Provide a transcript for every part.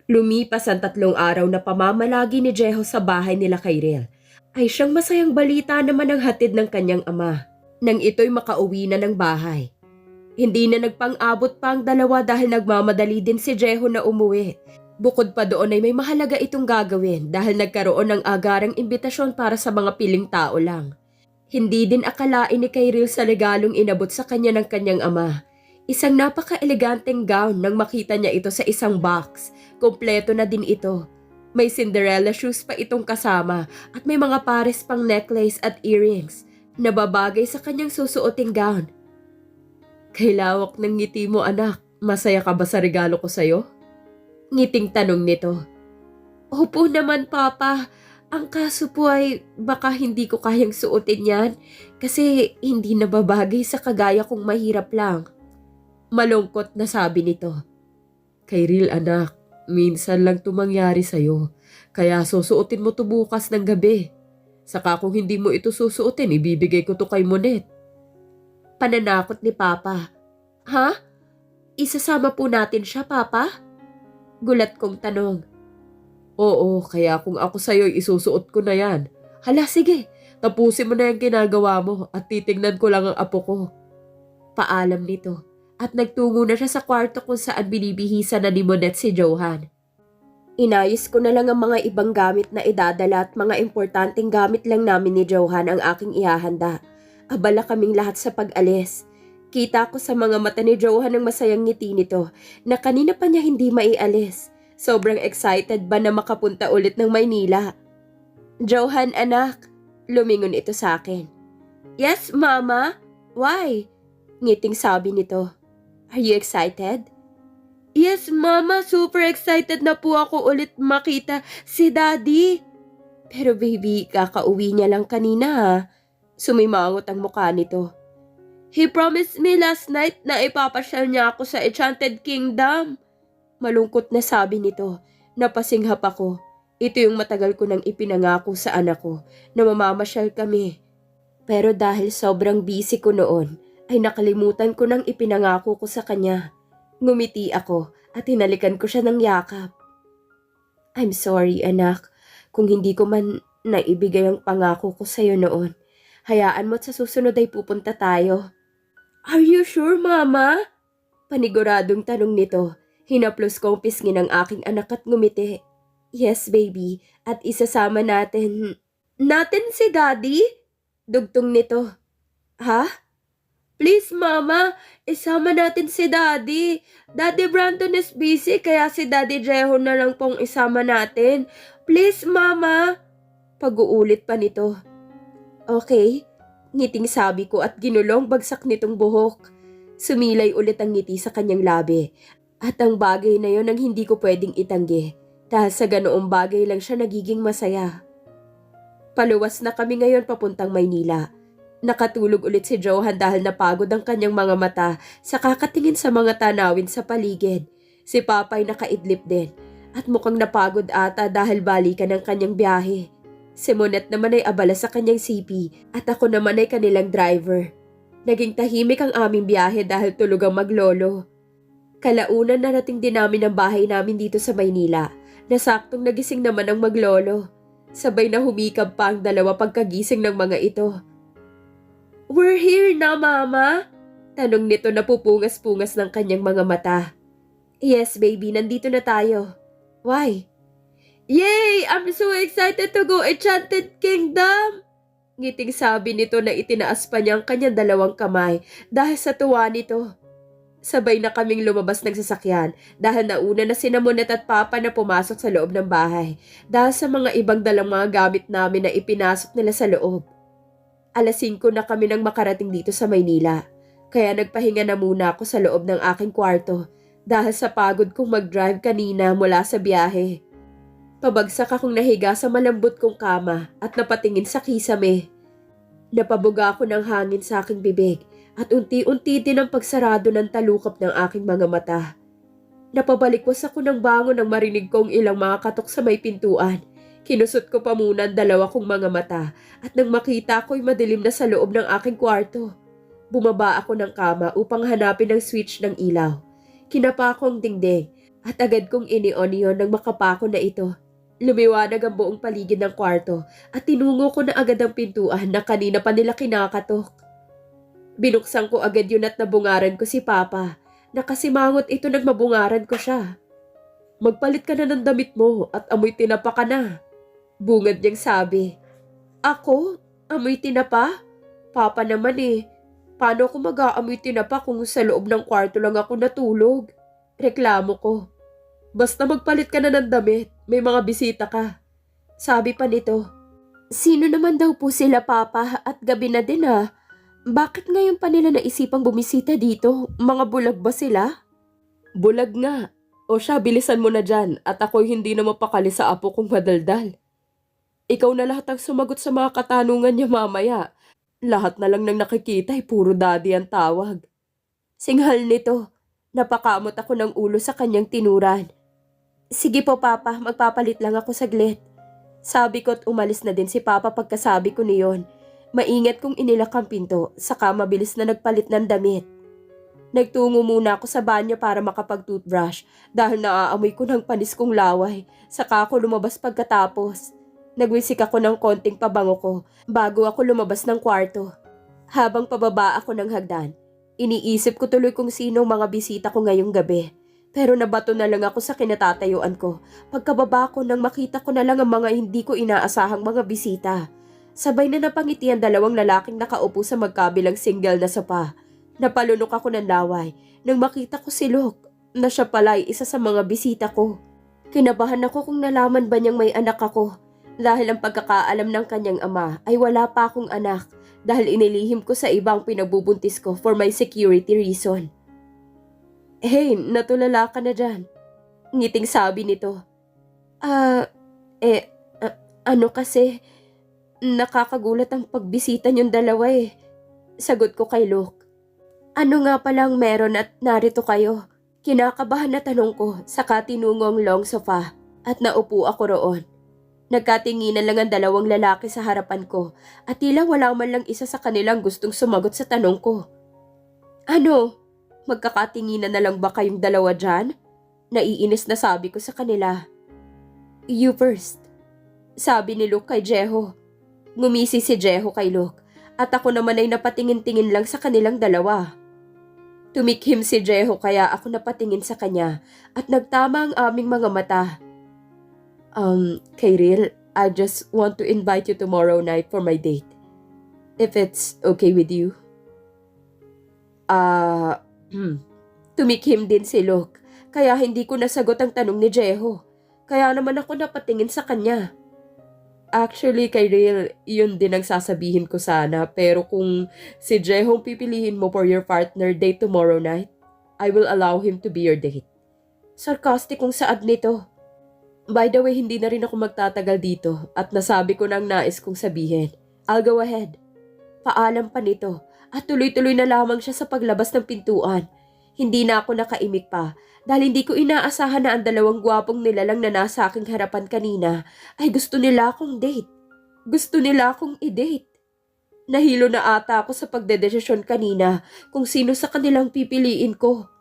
Lumipas ang 3 araw na pamamalagi ni Jeho sa bahay nila kay Riel, ay siyang masayang balita naman ang hatid ng kanyang ama nang ito'y makauwi na ng bahay. Hindi na nagpang-abot pa ang dalawa dahil nagmamadali din si Jeho na umuwi. Bukod pa doon ay may mahalaga itong gagawin dahil nagkaroon ng agarang imbitasyon para sa mga piling tao lang. Hindi din akalain ni Kyril sa regalong inabot sa kanya ng kanyang ama. Isang napaka-eleganteng gown nang makita niya ito sa isang box. Kompleto na din ito. May Cinderella shoes pa itong kasama at may mga pares pang necklace at earrings na babagay sa kanyang susuoting gown. Kay lawak ng ngiti mo, anak. Masaya ka ba sa regalo ko sa'yo? Ngiting tanong nito. Opo naman, Papa. Ang kaso po ay baka hindi ko kayang suotin yan kasi hindi nababagay sa kagaya kong mahirap lang. Malungkot na sabi nito. Kyril, anak, minsan lang ito mangyari sa'yo. Kaya susuotin mo ito bukas ng gabi. Saka kung hindi mo ito susuotin, ibibigay ko ito kay Monet. Pananakot ni Papa. Ha? Isasama po natin siya, Papa? Gulat kong tanong. Oo, kaya kung ako sa'yo, isusuot ko na yan. Hala, sige, tapusin mo na yung ginagawa mo at titignan ko lang ang apo ko. Paalam nito. At nagtungo na siya sa kwarto kung saan binibihisa na ni Monet si Johan. Inayos ko na lang ang mga ibang gamit na idadala at mga importanteng gamit lang namin ni Johan ang aking ihahanda. Abala kaming lahat sa pag-alis. Kita ko sa mga mata ni Johan ang masayang ngiti nito na kanina pa niya hindi maialis. Sobrang excited ba na makapunta ulit ng Maynila? Johan, anak, lumingon ito sa akin. Yes, Mama. Why? Ngiting sabi nito. Are you excited? Yes, Mama. Super excited na po ako ulit makita si Daddy. Pero baby, kakauwi niya lang kanina ha. Sumimangot ang mukha nito. He promised me last night na ipapasyal niya ako sa Enchanted Kingdom. Malungkot na sabi nito. Napasinghap ako. Ito yung matagal ko nang ipinangako sa anak ko na mamamasyal kami. Pero dahil sobrang busy ko noon, ay nakalimutan ko nang ipinangako ko sa kanya. Ngumiti ako at hinalikan ko siya ng yakap. I'm sorry, anak, kung hindi ko man naibigay ang pangako ko sa'yo noon. Hayaan mo't sa susunod ay pupunta tayo. Are you sure, Mama? Paniguradong tanong nito. Hinaplos ko ang pisngi ng aking anak at ngumiti. Yes, baby, at isasama natin. Natin si Daddy? Dugtong nito. Ha? Please, Mama, isama natin si Daddy. Daddy Brandon is busy kaya si Daddy Jeho na lang pong isama natin. Please, Mama. Pag-uulit pa nito. Okay, ngiting sabi ko at ginulong bagsak nitong buhok. Sumilay ulit ang ngiti sa kanyang labi. At ang bagay na yon ang hindi ko pwedeng itanggi. Dahil sa ganoong bagay lang siya nagiging masaya. Paluwas na kami ngayon papuntang Maynila. Nakatulog ulit si Johan dahil napagod ang kanyang mga mata sa kakatingin sa mga tanawin sa paligid. Si Papay nakaidlip din at mukhang napagod ata dahil balikan ang kanyang biyahe. Si Monet naman ay abala sa kanyang sipi at ako naman ay kanilang driver. Naging tahimik ang aming biyahe dahil tulog ang maglolo. Kalaunan narating din namin ang bahay namin dito sa Maynila na saktong nagising naman ang maglolo. Sabay na humikab pa ang dalawa pagkagising ng mga ito. We're here na, Mama? Tanong nito na pupungas-pungas ng kanyang mga mata. Yes, baby, nandito na tayo. Why? Yay! I'm so excited to go Enchanted Kingdom! Ngiting sabi nito na itinaas pa niya ang kanyang 2 kamay dahil sa tuwa nito. Sabay na kaming lumabas ng sasakyan dahil nauna na sina Monet at Papa na pumasok sa loob ng bahay dahil sa mga ibang dalang mga gamit namin na ipinasok nila sa loob. Alas 5 na kami nang makarating dito sa Maynila, kaya nagpahinga na muna ako sa loob ng aking kwarto dahil sa pagod kong mag-drive kanina mula sa biyahe. Pabagsak akong nahiga sa malambot kong kama at napatingin sa kisame. Napabuga ako ng hangin sa aking bibig at unti-unti din ang pagsarado ng talukap ng aking mga mata. Napabalikwas ako ng bangon nang marinig kong ilang mga katok sa may pintuan. Kinusot ko pa muna ang 2 kong mga mata at nang makita ko'y madilim na sa loob ng aking kwarto. Bumaba ako ng kama upang hanapin ang switch ng ilaw. Kinapa ko ang dingding At agad kong ini-on yon nang makapako na ito. Lumiwanag ang buong paligid ng kwarto at tinungo ko na agad ang pintuan na kanina pa nila kinakatok. Binuksan ko agad yun at nabungaran ko si Papa. Nakasimangot ito nang mabungaran ko siya. Magpalit ka na ng damit mo at amoy tinapa ka na. Bungad niyang sabi. Ako? Amoy tinapa? Papa naman eh. Paano ako mag-aamoy tinapa kung sa loob ng kwarto lang ako natulog? Reklamo ko. Basta magpalit ka na ng damit, may mga bisita ka. Sabi pa nito. Sino naman daw po sila, Papa, at gabi na din ah? Bakit ngayon pa nila naisipang bumisita dito? Mga bulag ba sila? Bulag nga. O siya, bilisan mo na dyan at ako'y hindi na mapakali sa apo kong madaldal. Ikaw na lahat ang sumagot sa mga katanungan niya mamaya. Lahat na lang nang nakikita ay puro daddy ang tawag. Singhal nito. Napakamot ako ng ulo sa kanyang tinuran. Sige po, Papa, magpapalit lang ako saglit. Sabi ko at umalis na din si Papa pagkasabi ko niyon. Maingat kong inilak ang pinto, saka mabilis na nagpalit ng damit. Nagtungo muna ako sa banyo para makapag-toothbrush dahil naaamoy ko ng panis kong laway, saka ako lumabas pagkatapos. Nagwisik ako ng konting pabango ko bago ako lumabas ng kwarto. Habang pababa ako ng hagdan, iniisip ko tuloy kung sino mga bisita ko ngayong gabi. Pero nabato na lang ako sa kinatatayuan ko. Pagkababa ko nang makita ko na lang ang mga hindi ko inaasahang mga bisita. Sabay na napangiti ang dalawang lalaking nakaupo sa magkabilang single na sopa. Napalunok ako ng laway nang makita ko si Luke na siya pala ay isa sa mga bisita ko. Kinabahan ako kung nalaman ba niyang may anak ako dahil ang pagkakaalam ng kanyang ama ay wala pa akong anak dahil inilihim ko sa ibang pinagbubuntis ko for my security reason. Hey, natulala ka na dyan. Ngiting sabi nito. Ano kasi, nakakagulat ang pagbisita niyong dalawa eh. Sagot ko kay Luke. Ano nga palang meron at narito kayo? Kinakabahan na tanong ko saka tinungong long sofa at naupo ako roon. Nagkatinginan lang ang dalawang lalaki sa harapan ko at tila wala man lang isa sa kanilang gustong sumagot sa tanong ko. Ano? Magkakatinginan na lang ba kayong dalawa dyan? Naiinis na sabi ko sa kanila. You first. Sabi ni Luke kay Jeho. Ngumisi si Jeho kay Luke at ako naman ay napatingin-tingin lang sa kanilang dalawa. Tumikhim si Jeho kaya ako napatingin sa kanya at nagtama ang aming mga mata. Kyril, I just want to invite you tomorrow night for my date. If it's okay with you. Tumikhim din si Luke kaya hindi ko nasagot ang tanong ni Jeho. Kaya naman ako napatingin sa kanya. Actually, Kyril, yun din ang sasabihin ko sana. Pero kung si Jehong pipilihin mo for your partner date tomorrow night, I will allow him to be your date. Sarcastic kong saad nito. By the way, hindi na rin ako magtatagal dito at nasabi ko na ang nais kong sabihin. I'll go ahead. Paalam pa nito at tuloy-tuloy na lamang siya sa paglabas ng pintuan. Hindi na ako nakaimik pa dahil hindi ko inaasahan na ang dalawang gwapong nilalang na nasa aking harapan kanina ay gusto nila akong date. Gusto nila akong i-date. Nahilo na ata ako sa pagdedesisyon kanina kung sino sa kanilang pipiliin ko.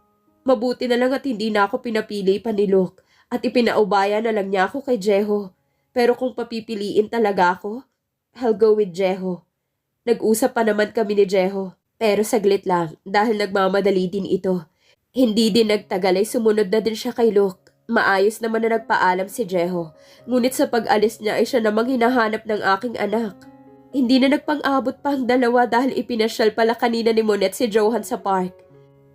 Mabuti na lang at hindi na ako pinapili pa ni Luke at ipinaubaya na lang niya ako kay Jeho. Pero kung papipiliin talaga ako, I'll go with Jeho. Nag-usap pa naman kami ni Jeho. Pero saglit lang dahil nagmamadali din ito. Hindi din nagtagal ay sumunod na din siya kay Luke. Maayos naman na nagpaalam si Jeho. Ngunit sa pag-alis niya ay siya namang hinahanap ng aking anak. Hindi na nagpang-abot pa ang dalawa dahil ipinasyal pala kanina ni Monet si Johan sa park.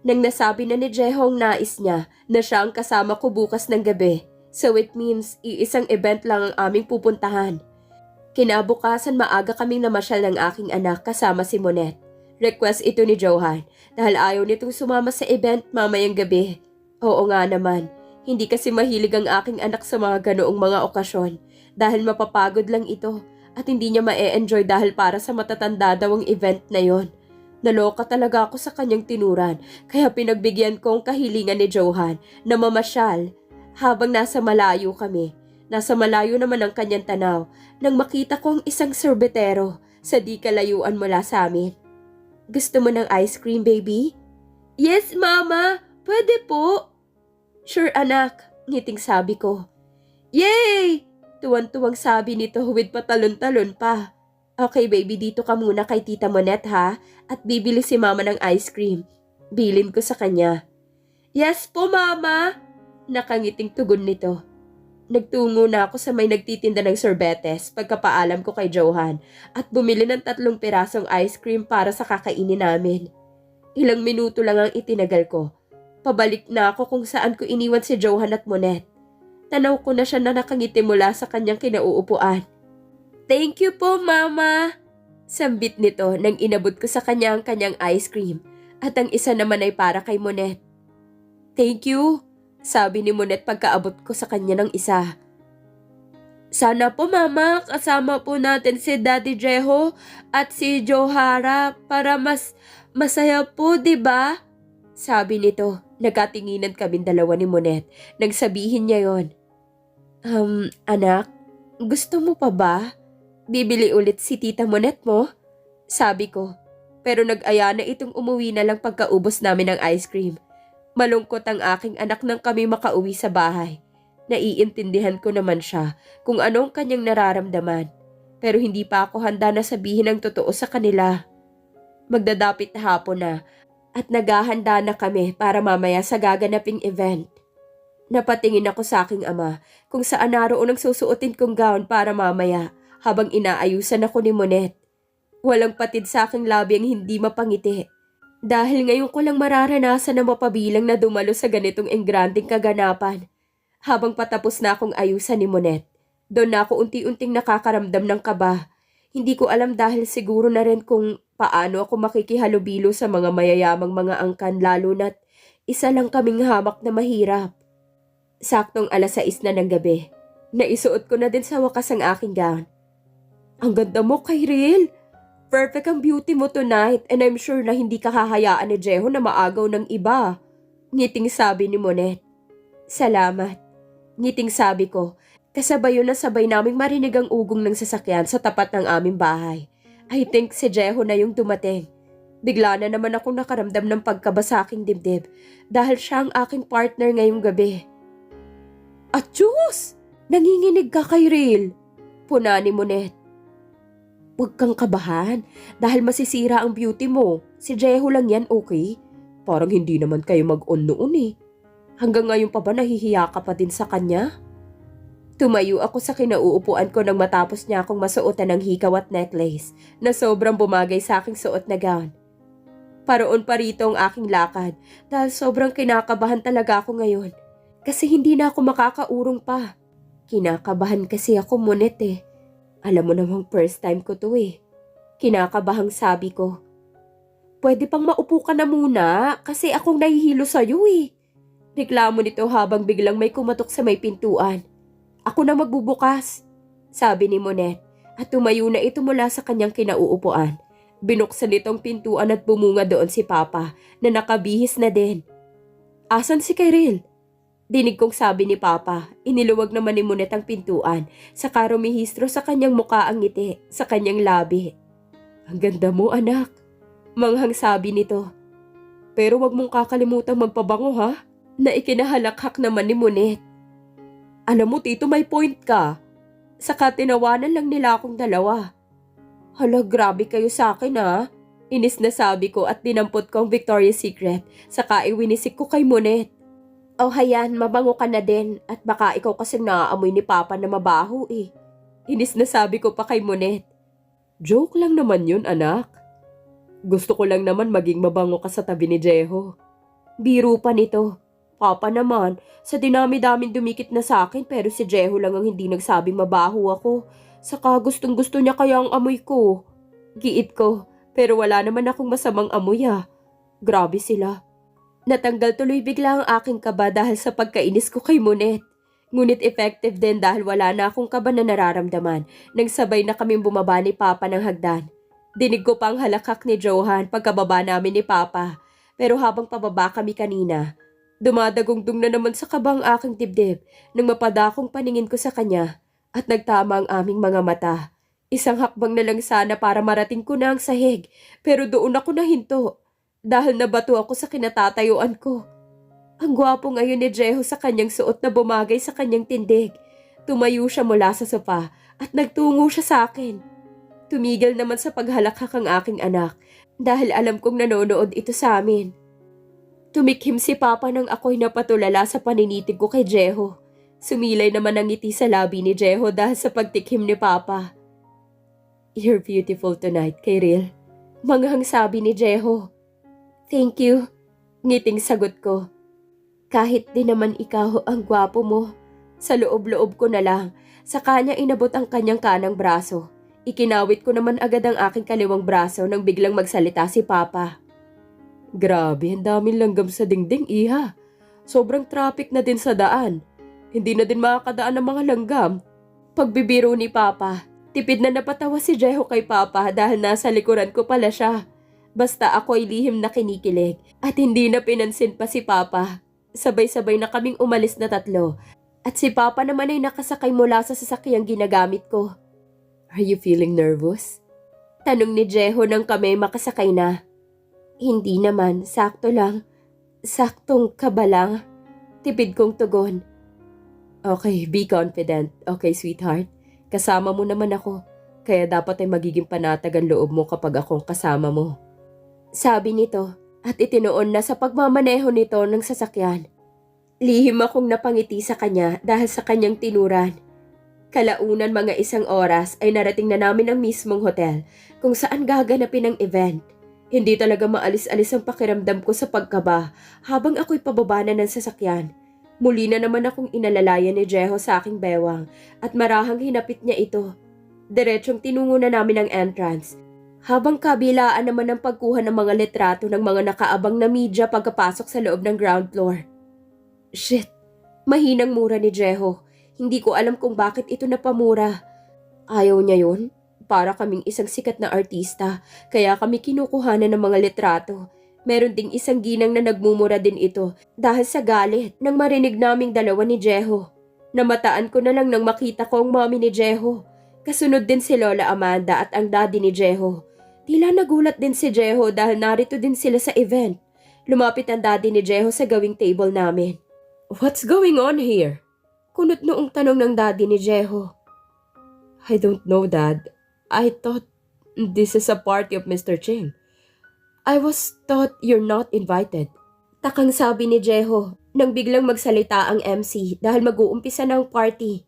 Nang nasabi na ni Jeho ang nais niya na siya ang kasama ko bukas ng gabi. So it means iisang event lang ang aming pupuntahan. Kinabukasan maaga kaming namasyal ng aking anak kasama si Monet. Request ito ni Johan dahil ayaw nitong sumama sa event mamayang gabi. Oo nga naman, hindi kasi mahilig ang aking anak sa mga ganoong mga okasyon dahil mapapagod lang ito at hindi niya ma-e-enjoy dahil para sa matatanda daw ang event na yon. Naloka talaga ako sa kanyang tinuran kaya pinagbigyan ko ang kahilingan ni Johan na mamasyal habang nasa malayo kami. Nasa malayo naman ang kanyang tanaw nang makita ko ang isang sorbetero sa di kalayuan mula sa amin. Gusto mo ng ice cream, baby? Yes, Mama. Pwede po. Sure anak, ngiting sabi ko. Yay! Tuwan-tuwang sabi nito with patalon-talon pa. Okay baby, dito ka muna kay Tita Monette ha, at bibili si mama ng ice cream. Bilin ko sa kanya. Yes po mama! Nakangiting tugon nito. Nagtungo na ako sa may nagtitinda ng sorbetes pagkapaalam ko kay Johan at bumili ng 3 pirasong ice cream para sa kakainin namin. Ilang minuto lang ang itinagal ko. Pabalik na ako kung saan ko iniwan si Johan at Monette. Tanaw ko na siya na nakangiti mula sa kanyang kinauupuan. Thank you po, Mama! Sambit nito nang inabot ko sa kanya ang kanyang ice cream at ang isa naman ay para kay Monette. Thank you, sabi ni Monette pagkaabot ko sa kanya ng isa. Sana po, Mama, kasama po natin si Daddy Jeho at si Johara para mas masaya po, di ba? Sabi nito, nagkatinginan kaming dalawa ni Monette nang sabihin niya yon. Anak, gusto mo pa ba? Bibili ulit si Tita Monette mo? Sabi ko, pero nag-aya na itong umuwi na lang pagkaubos namin ng ice cream. Malungkot ang aking anak nang kami makauwi sa bahay. Naiintindihan ko naman siya kung anong kanyang nararamdaman, pero hindi pa ako handa na sabihin ang totoo sa kanila. Magdadapit na hapon na at naghahanda na kami para mamaya sa gaganaping event. Napatingin ako sa aking ama kung saan naroon ang susuotin kong gown para mamaya habang inaayusan ako ni Monette. Walang patid sa aking labi ang hindi mapangiti. Dahil ngayon ko lang mararanasan na mapabilang na dumalo sa ganitong engranding kaganapan. Habang patapos na akong ayusan ni Monette, doon na ako unti-unting nakakaramdam ng kaba. Hindi ko alam dahil siguro na rin kung paano ako makikihalubilo sa mga mayayamang mga angkan lalo na't isa lang kaming hamak na mahirap. Saktong 6:00 na ng gabi. Naisuot ko na din sa wakas ang aking gown. Ang ganda mo, Kyril! Perfect ang beauty mo tonight and I'm sure na hindi ka hahayaan ni Jeho na maagaw ng iba. Ngiting sabi ni Monette. Salamat. Ngiting sabi ko, kasabay yun na sabay naming marinig ang ugong ng sasakyan sa tapat ng aming bahay. I think si Jeho na yung dumating. Bigla na naman akong nakaramdam ng pagkaba sa aking dibdib dahil siya ang aking partner ngayong gabi. Atsyus! Nanginginig ka, Kyril! Puna ni Monette. Huwag kang kabahan dahil masisira ang beauty mo. Si Jeho lang yan, okay? Parang hindi naman kayo mag-on noon eh. Hanggang ngayon pa ba nahihiya ka pa din sa kanya? Tumayo ako sa kinauupuan ko nang matapos niya akong masuotan ng hikaw at necklace na sobrang bumagay sa aking suot na gown. Paroon pa rito ang aking lakad dahil sobrang kinakabahan talaga ako ngayon. Kasi hindi na ako makakaurong pa. Kinakabahan kasi ako, Monette eh. Alam mo namang first time ko to eh. Kinakabahang sabi ko. Pwede pang maupo ka na muna kasi akong nahihilo sa'yo eh. Reklamo nito habang biglang may kumatok sa may pintuan. Ako na magbubukas, sabi ni Monette at tumayo na ito mula sa kanyang kinauupuan. Binuksan nitong pintuan at bumunga doon si Papa na nakabihis na din. Asan si Kyril? Dinig kong sabi ni Papa, iniluwag naman ni Monette ang pintuan, saka rumihistro sa kanyang muka ang ngiti, sa kanyang labi. Ang ganda mo, anak. Manghang sabi nito. Pero wag mong kakalimutan magpabango ha, na ikinahalakhak naman ni Monette. Alam mo tito, may point ka. Saka tinawanan lang nila akong dalawa. Hala, grabe kayo sa akin ha. Inis na sabi ko at dinampot ko ang Victoria's Secret, saka iwinisik ko kay Monette. Oh hayan, mabango ka na din at baka ikaw kasing naaamoy ni Papa na mabaho eh. Inis na sabi ko pa kay Monette. Joke lang naman yun, anak. Gusto ko lang naman maging mabango ka sa tabi ni Jeho. Biro pa nito. Papa naman, sa dinami-daming dumikit na sa akin pero si Jeho lang ang hindi nagsabing mabaho ako. Saka gustong-gusto niya kaya ang amoy ko. Giit ko, pero wala naman akong masamang amoy ah. Grabe sila. Natanggal tuloy bigla ang aking kaba dahil sa pagkainis ko kay Monette. Ngunit effective din dahil wala na akong kaba na nararamdaman nang sabay na kaming bumaba ni Papa ng hagdan. Dinig ko pang halakak ni Johan pagkababa namin ni Papa. Pero habang pababa kami kanina, dumadagungdong na naman sa kabang aking dibdib nang mapadakong paningin ko sa kanya at nagtama ang aming mga mata. Isang hakbang na lang sana para marating ko na ang sahig pero doon ako nahinto. Dahil nabato ako sa kinatatayuan ko. Ang gwapo ngayon ni Jeho sa kanyang suot na bumagay sa kanyang tindig. Tumayo siya mula sa sofa at nagtungo siya sa akin. Tumigil naman sa paghalakhak ang aking anak dahil alam kong nanonood ito sa amin. Tumikhim si Papa nang ako'y napatulala sa paninitig ko kay Jeho. Sumilay naman ang ngiti sa labi ni Jeho dahil sa pagtikhim ni Papa. "You're beautiful tonight, Kyril," manghang sabi ni Jeho. "Thank you," ngiting sagot ko. "Kahit di naman ikaw ang gwapo mo." Sa loob-loob ko na lang, sa kanya inabot ang kanyang kanang braso. Ikinawit ko naman agad ang aking kaliwang braso nang biglang magsalita si Papa. "Grabe, ang daming langgam sa dingding, iha. Sobrang traffic na din sa daan. Hindi na din makakadaan ng mga langgam." Pagbibiro ni Papa, tipid na napatawa si Jeho kay Papa dahil nasa likuran ko pala siya. Basta ako'y lihim na kinikilig at hindi na pinansin pa si Papa. Sabay-sabay na kaming umalis na tatlo at si Papa naman ay nakasakay mula sa sasakyang ginagamit ko. "Are you feeling nervous?" tanong ni Jeho nang kami makasakay na. "Hindi naman, sakto lang. Saktong kaba lang," tipid kong tugon. "Okay, be confident. Okay, sweetheart. Kasama mo naman ako, kaya dapat ay magiging panatag ang loob mo kapag akong kasama mo," sabi nito at itinoon na sa pagmamaneho nito ng sasakyan. Lihim akong napangiti sa kanya dahil sa kanyang tinuran. Kalaunan mga 1 oras ay narating na namin ang mismong hotel kung saan gaganapin ang event. Hindi talaga maalis-alis ang pakiramdam ko sa pagkaba habang ako'y pababa na ng sasakyan. Muli na naman akong inalalayan ni Jeho sa aking bewang at marahang hinapit niya ito. Diretsyong tinungo na namin ang entrance. Habang kabilaan naman ang pagkuha ng mga litrato ng mga nakaabang na media pagkapasok sa loob ng ground floor. "Shit!" Mahinang mura ni Jeho. Hindi ko alam kung bakit ito napamura. Ayaw niya yun? Para kaming isang sikat na artista, kaya kami kinukuhanan ng mga litrato. Meron ding isang ginang na nagmumura din ito dahil sa galit nang marinig naming dalawa ni Jeho. Namataan ko na lang nang makita ko ang mommy ni Jeho. Kasunod din si Lola Amanda at ang daddy ni Jeho. Tila nagulat din si Jeho dahil narito din sila sa event. Lumapit ang daddy ni Jeho sa gawing table namin. "What's going on here?" Kunot noong tanong ng daddy ni Jeho. "I don't know, Dad. I thought this is a party of Mr. Ching. I was thought you're not invited." Takang sabi ni Jeho nang biglang magsalita ang MC dahil mag-uumpisa na ang party.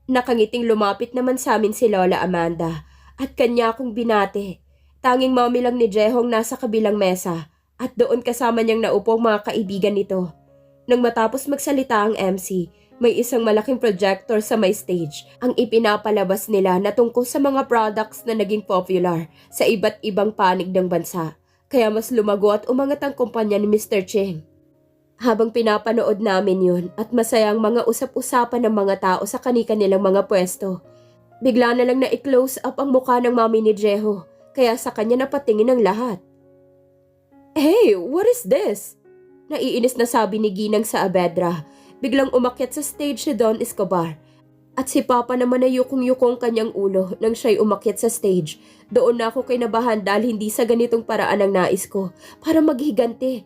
Nakangiting lumapit naman sa amin si Lola Amanda at kanya akong binate. Tanging mommy lang ni Jeho ang nasa kabilang mesa at doon kasama niyang naupo ang mga kaibigan nito. Nang matapos magsalita ang MC, may isang malaking projector sa may stage ang ipinapalabas nila na tungkol sa mga products na naging popular sa iba't ibang panig ng bansa. Kaya mas lumago at umangat ang kumpanya ni Mr. Ching. Habang pinapanood namin yun at masayang mga usap-usapan ng mga tao sa kani-kanilang mga pwesto, bigla na lang na-close up ang mukha ng mami ni Jeho kaya sa kanya napatingin ang lahat. "Hey, what is this?" Naiinis na sabi ni Ginang sa Abedra. Biglang umakyat sa stage si Don Escobar. At si Papa naman ay yukong-yukong kanyang ulo nang siya'y umakyat sa stage. Doon na ako kinabahan dahil hindi sa ganitong paraan ang nais ko para maghiganti.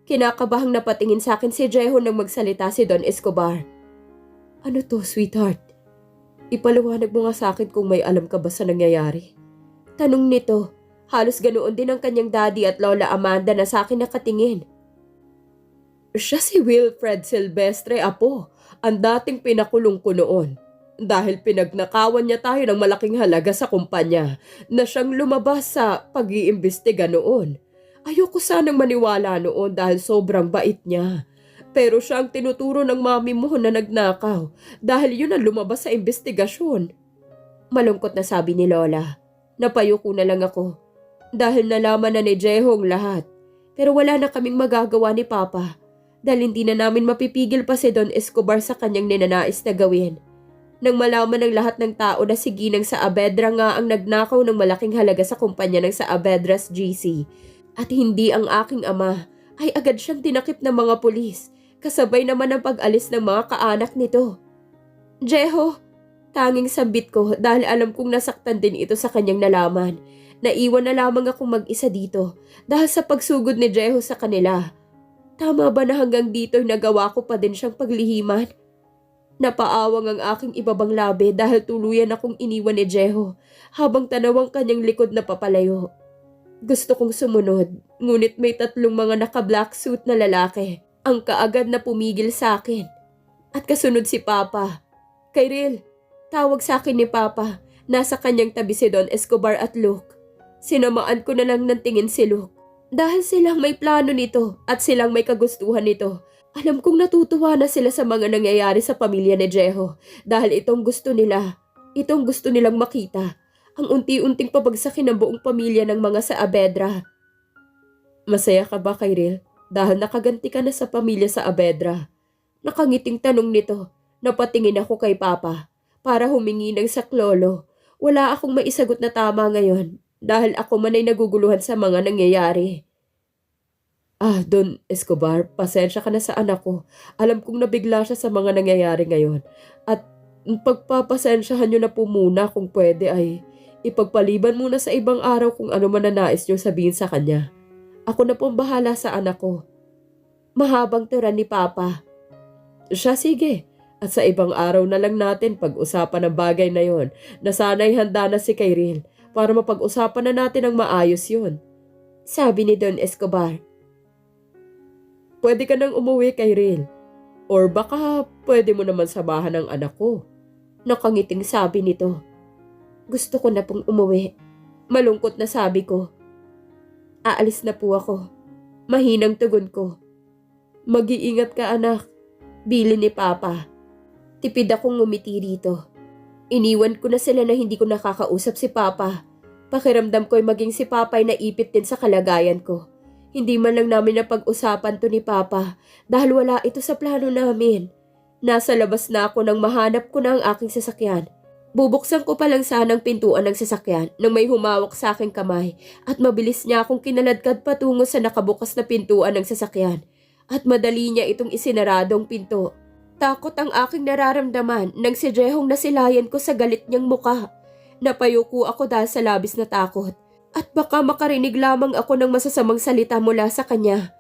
Kinakabahang napatingin sa akin si Jeho nang magsalita si Don Escobar. "Ano to, sweetheart? Ipaliwanag mo nga sa akin kung may alam ka ba sa nangyayari?" Tanong nito. Halos ganoon din ang kanyang daddy at Lola Amanda na sa akin nakatingin. "Siya si Wilfred Silvestre, apo, ang dating pinakulong ko noon. Dahil pinagnakawan niya tayo ng malaking halaga sa kumpanya na siyang lumabas sa pag-iimbestiga noon. Ayoko sanang maniwala noon dahil sobrang bait niya. Pero siya ang tinuturo ng mami mo na nagnakaw dahil yun ang lumabas sa investigasyon." Malungkot na sabi ni Lola. Napayuko na lang ako dahil nalaman na ni Jeho ang lahat. Pero wala na kaming magagawa ni Papa. Dahil hindi na namin mapipigil pa si Don Escobar sa kanyang ninanais na gawin. Nang malaman ng lahat ng tao na si Ginang sa Abedra nga ang nagnakaw ng malaking halaga sa kumpanya ng sa Abedras GC at hindi ang aking ama, ay agad siyang tinakip ng mga pulis, kasabay naman ang pag-alis ng mga kaanak nito. "Jeho," tanging sambit ko dahil alam kong nasaktan din ito sa kanyang nalaman. Naiwan na lamang akong mag-isa dito dahil sa pagsugod ni Jeho sa kanila. Tama ba na hanggang dito'y nagawa ko pa din siyang paglihiman? Napaawang ang aking ibabang labi dahil tuluyan akong iniwan ni Jeho habang tanaw ang kanyang likod na papalayo. Gusto kong sumunod, ngunit may 3 mga naka-black suit na lalaki ang kaagad na pumigil sa akin. At kasunod si Papa. Kyril, tawag sa akin ni Papa. Nasa kanyang tabi si Don Escobar at Luke. Sinamaan ko na lang ng tingin si Luke. Dahil silang may plano nito at silang may kagustuhan nito, alam kong natutuwa na sila sa mga nangyayari sa pamilya ni Jeho dahil itong gusto nilang makita, ang unti-unting pabagsakin ng buong pamilya ng mga Saavedra. Masaya ka ba, Kyril? Dahil nakaganti ka na sa pamilya Saavedra. Nakangiting tanong nito, napatingin ako kay Papa para humingi ng saklolo. Wala akong maisagot na tama ngayon dahil ako man ay naguguluhan sa mga nangyayari. Don Escobar, pasensya ka na sa anak ko. Alam kong nabigla siya sa mga nangyayari ngayon. At pagpapasensyahan niyo na po muna kung pwede ay ipagpaliban muna sa ibang araw kung ano man na nais niyo sabihin sa kanya. Ako na pong bahala sa anak ko. Mahabang turan ni Papa. Siya sige. At sa ibang araw na lang natin pag-usapan ang bagay na yon na sana'y handa na si Kyril para mapag-usapan na natin ang maayos yon. Sabi ni Don Escobar. Pwede ka nang umuwi, Kyril. Or baka pwede mo naman samahan ang anak ko. Nakangiting sabi nito. Gusto ko na pong umuwi. Malungkot na sabi ko. Aalis na po ako. Mahinang tugon ko. Mag-iingat ka, anak. Bili ni Papa. Tipid akong ngumiti rito. Iniwan ko na sila na hindi ko nakakausap si Papa. Pakiramdam ko'y maging si Papa ay naipit din sa kalagayan ko. Hindi man lang namin napag-usapan to ni Papa dahil wala ito sa plano namin. Nasa labas na ako nang mahanap ko na ang aking sasakyan. Bubuksan ko pa lang sanang pintuan ng sasakyan nang may humawak sa aking kamay at mabilis niya akong kinaladkad patungo sa nakabukas na pintuan ng sasakyan at madali niya itong isinaradong pinto. Takot ang aking nararamdaman nang si Jehong nasilayan ko sa galit niyang muka. Napayuko ako dahil sa labis na takot. At baka makarinig lamang ako ng masasamang salita mula sa kanya.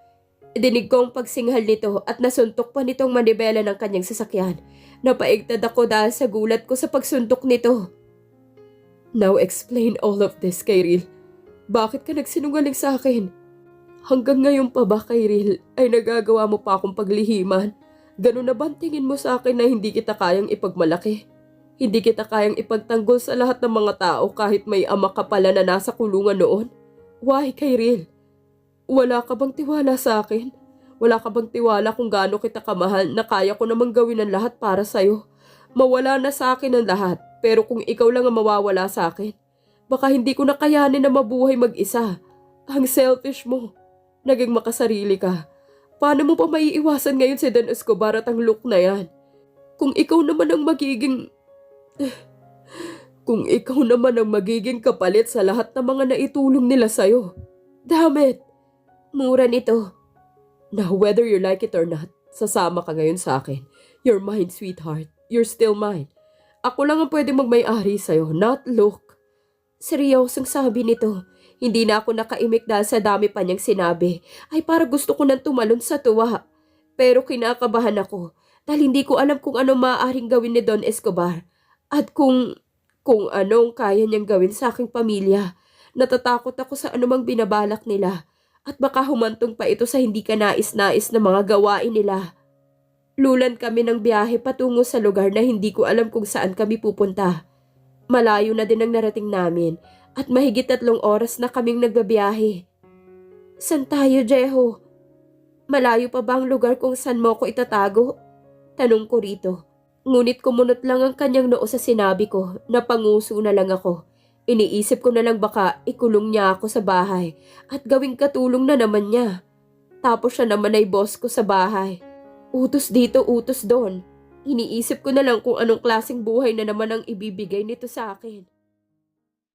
Dinig ko ang pagsinghal nito at nasuntok pa nitong manibela ng kanyang sasakyan. Napaigtad ako dahil sa gulat ko sa pagsuntok nito. Now explain all of this, Kyril. Bakit ka nagsinungaling sa akin? Hanggang ngayon pa ba, Kyril, ay nagagawa mo pa akong paglihiman? Ganun na ba ang tingin mo sa akin na hindi kita kayang ipagmalaki? Hindi kita kayang ipagtanggol sa lahat ng mga tao kahit may ama ka pala na nasa kulungan noon? Why, Kyril? Wala ka bang tiwala sa akin? Wala ka bang tiwala kung gaano kita kamahal na kaya ko namang gawin ang lahat para sa'yo? Mawala na sa akin ang lahat, pero kung ikaw lang ang mawawala sa akin, baka hindi ko na kayanin na mabuhay mag-isa. Ang selfish mo. Naging makasarili ka. Paano mo pa maiiwasan ngayon si Don Escobar at ang Luke na yan? Kung ikaw naman ang magiging kapalit sa lahat ng mga naitulong nila sa'yo. Damn it! Mura nito. Now, whether you like it or not, sasama ka ngayon sa akin. You're mine, sweetheart. You're still mine. Ako lang ang pwede magmay-ari sa'yo, not Luke. Seryosong sabi nito. Hindi na ako nakaimik dahil sa dami pa niyang sinabi. Ay para gusto ko nang tumalon sa tuwa. Pero kinakabahan ako dahil hindi ko alam kung ano maaaring gawin ni Don Escobar. At kung anong kaya niyang gawin sa aking pamilya. Natatakot ako sa anumang binabalak nila. At baka humantong pa ito sa hindi kanais-nais na mga gawain nila. Lulan kami ng biyahe patungo sa lugar na hindi ko alam kung saan kami pupunta. Malayo na din ang narating namin at mahigit 3 oras na kaming nagbabiyahe. San tayo, Jeho? Malayo pa ba ang lugar kung saan mo ko itatago? Tanong ko rito. Ngunit kumunot lang ang kanyang noo sa sinabi ko, napanguso na lang ako. Iniisip ko na lang baka ikulong niya ako sa bahay at gawing katulong na naman niya. Tapos siya naman ay boss ko sa bahay. Utos dito, utos doon. Iniisip ko na lang kung anong klaseng buhay na naman ang ibibigay nito sa akin.